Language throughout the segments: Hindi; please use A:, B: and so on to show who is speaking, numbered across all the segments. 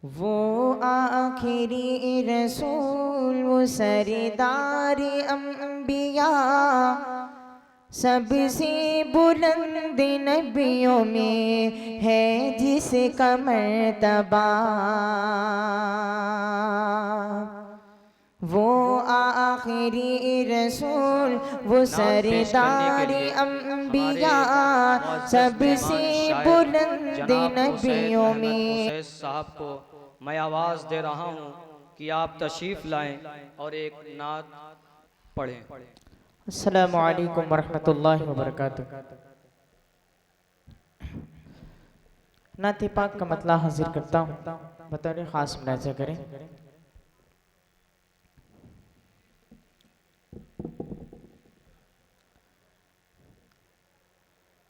A: वो आखिरी रसूल वो सरदार अंबिया सबसे बुलंद नबियों में है जिसका मर्तबा। वो आखिरी रसूल वो सरदार अंबिया सबसे बुलंद नबियों में।
B: साहब को मैं आवाज़ दे रहा हूँ कि आप तशरीफ़ लाएं और एक नात पढ़ें।
A: अस्सलामु अलैकुम वरहमतुल्लाहि वबरकातुहू। नात पाक का मतला हाजिर करता हूँ, बतौर ख़ास मुलाज़ा करें।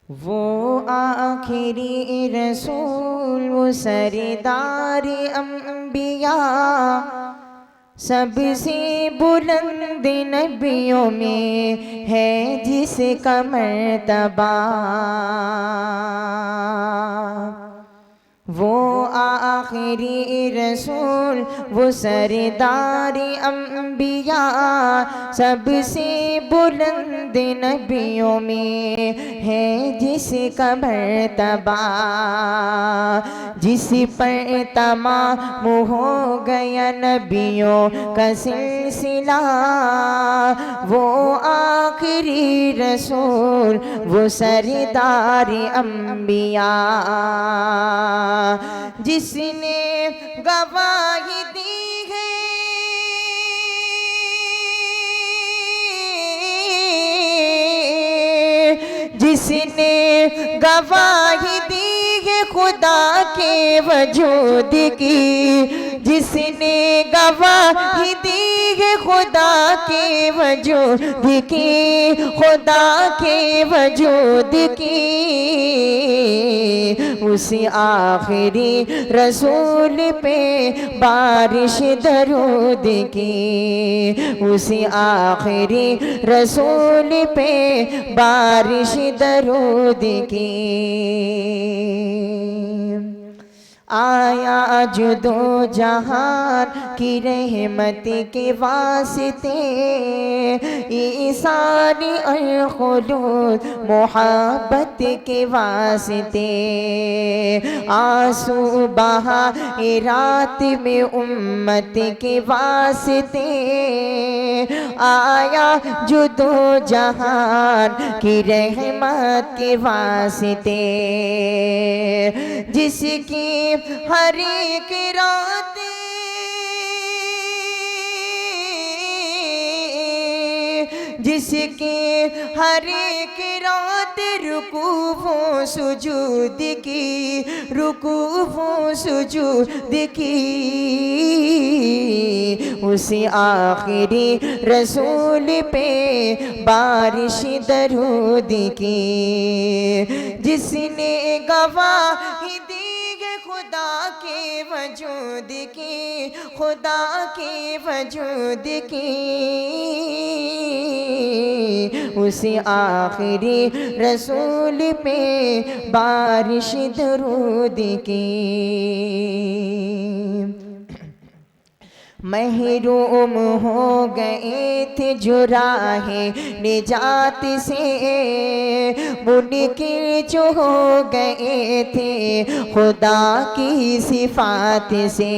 A: वो आखिरी रसूल वो सरदार अंबिया सबसे बुलंद नबियों में है जिसका मर्तबा। वो आखिरी रसूल वो सरदार अंबिया सबसे बुलंद नबियों में है जिसका मर्तबा। जिस पर तमाम हो गया नबियों का सिलसिला वो आखिरी रसूल वो सरदार अंबिया। जिसने गवाही दी है जिसने गवाही दी है खुदा के वजूद की। जिसने गवाही दी है खुदा के वजूद की, खुदा के वजूद की। उसी आखिरी रसूल पे बारिश दरूद की। उसी आखिरी रसूल पे बारिश दरूद की। आया जो दो जहान की रहमत के वास्ते ईसानी और खुलूद मोहब्बत के वास्ते। आंसू बहा रात में उम्मत के वास्ते आया जो दो जहान की रहमत के वास्ते। जिसकी हर एक रात जिसके हर एक रात रुकूओं सुजूद की, रुकूओं सुजूद की। उसी आखिरी रसूल पे बारिश दरूद की। जिसने गवाही दी खुदा के वजूद की, खुदा के वजूद की। उसी आखिरी रसूल पे बारिश दरूद की। महरूम हो गए थे जो राहे निजात से, मुनकिर जो हो गए थे खुदा की सिफात से।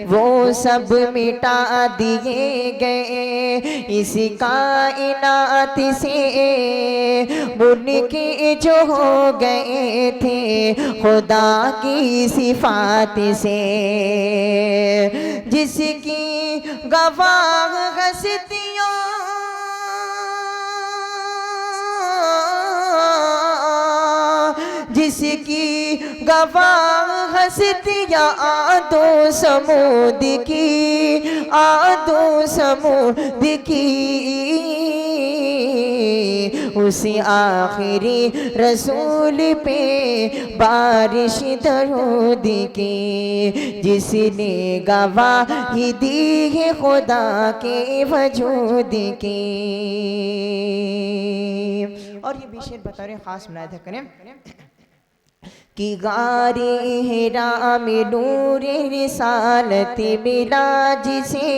A: वो सब मिटा दिए गए इस कायनात से, मुनकिर जो हो गए थे खुदा की सिफात से। जिसकी गवाह हस्तियाँ जिसकी गवाह हस्तियाँ आदो समूद की, आदो समूद की। उसी आखिरी रसूल पे बारिश दरूद की। जिसने गवाही दी है खुदा के वजूद की। और ये भी शेर बता रहे ख़ास मुलाहिदा करें। कि गारे हिरा में नूर रिसालत मिला जिसे,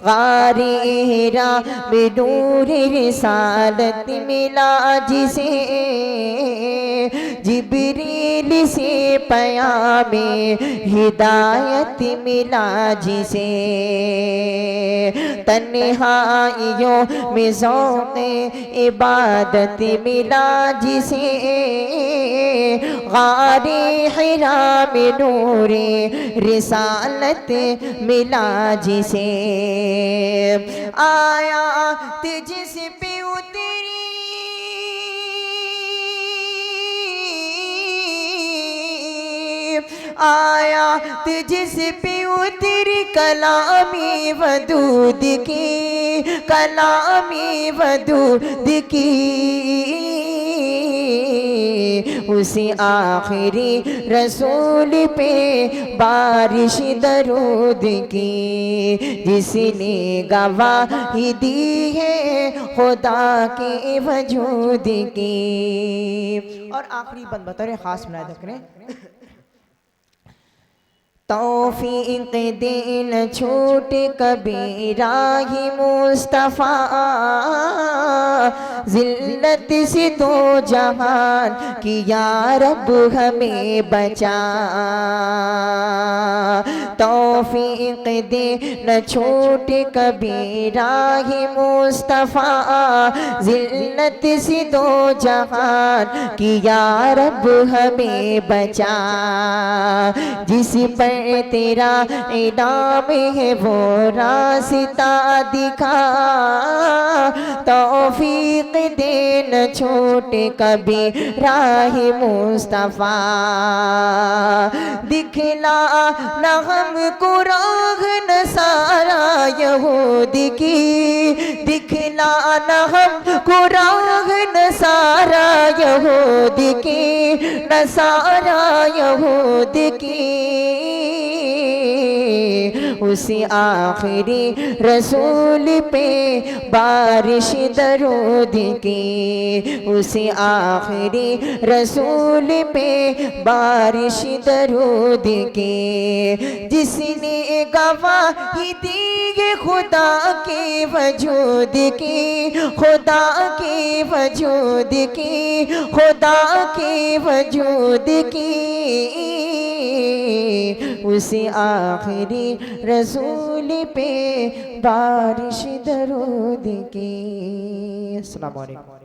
A: गारे हिरा में नूर रिसालत मिला जिसे, जिब्रील से पयामे हिदायत मिला जिसे, तन्हाइयों में ज़ौक़े इबादत मिला जिसे, गारे हिरा में नूरे रिसालत मिला जिसे, आयात जिस पे उतरी आयात जिस पे उतरी कलामी वदूद की, कलामी वदूद की, उसी आखिरी रसूल पे बारिश दरूद की, जिसने गवाही दी है खुदा के वजूद की। और आखिरी बंद बतौर खास मुनाज़ा करें, तौफीक दिन छूट कभी राही मुस्तफ़ा, जिल्लत से दो जहान की या रब हमें बचा, तौफीक दिन छूट कभी राही मुस्तफ़ा, जिल्लत से दो जहान की या रब हमें बचा, जिस पर तेरा इनाम है वो रास्ता दिखा, तौफीक देन छोटे कभी राह मुस्तफ़ा, दिखला न हमको राह नसारा यहूद की, दिखला न हमको राह नसारा यहूद की, नसारा यहूद की, उसी आखिरी रसूल पे बारिश दरूद की, उसी आखिरी रसूल पे बारिश दरूद की, जिसने गवाही दी है खुदा के वजूद की, खुदा के वजूद की, खुदा के वजूद की, उसी आखिरी रसूल पे बारिश दरूद की। अस्सलामु अलैकुम।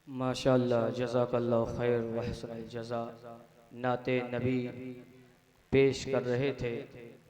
B: माशाअल्लाह, जज़ाकल्लाह खैर व अहसनल जज़ा। नाते नबी पेश कर रहे थे